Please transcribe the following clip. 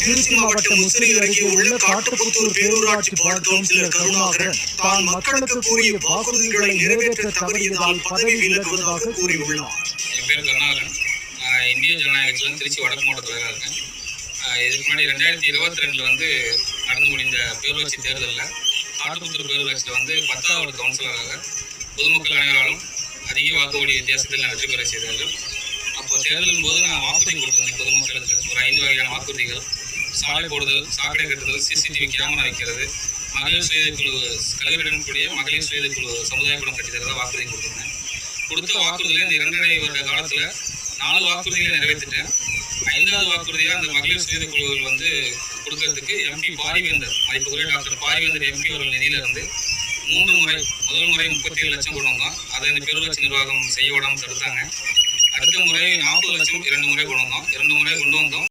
திருச்சி மாவட்டம் முசிறி அருகே உள்ள காட்டுப்புத்தூர் பேரூராட்சி வார்டு கவுன்சிலர் கருணாகரன் தான் மக்களுக்கு கூறிய வாக்குறுதிகளை நிறைவேற்ற தவறியதால் பதவி விலகுவதாக கூறியுள்ளார். என் பேர் கருணாகரன். இந்திய ஜனநாயக கட்சியில் திருச்சி வடக்கு மாவட்டத்தில் இருக்கேன். இதுக்கு முன்னாடி 2022 வந்து நடந்து முடிந்த பேரூராட்சி தேர்தலில் காட்டுப்புத்தூர் பேரூராட்சியில் வந்து 10வது கவுன்சிலராக பொதுமக்கள் அனைவராலும் அதிக வாக்குறுதி வித்தியாசத்தில் நான் வெற்றி பெற செய்தார்கள். அப்போ தேர்தலின் போது நான் வாக்குறுதி கொடுத்திருந்தேன் பொதுமக்களுக்கு. ஒரு 5 வகையான வாக்குறுதிகள்: சாலை போடுதல், சாக்கடை கட்டுதல், CCTV கேமரா வைக்கிறது, மகளிர் சுயக்குழு, கல்வியுடன் கூடிய மகளிர் சுயக்குழு சமுதாய குளம் கட்டித்தரதான் வாக்குறுதி கொடுத்திருந்தேன். கொடுத்த வாக்குறுதியில் இந்த 2.5 வருட காலத்தில் 4 வாக்குறுதிகளை நிறைவேற்றிட்டேன். 5வது வாக்குறுதியாக அந்த மகளிர் சுயக்குழுவில் வந்து கொடுக்கறதுக்கு MP பாரிவேந்தர், மதிப்புக்குரிய டாக்டர் பாரிவேந்தர் MP அவர்கள் நிதியிலிருந்து 3 முறை, முதல் முறை 37 லட்சம் கொண்டு வந்தோம். அதை இந்த பேரூராட்சி நிர்வாகம் செய்ய விடாமல் தடுத்தாங்க. அடுத்த முறை 40 லட்சம் 2 முறை கொண்டு வந்தோம்.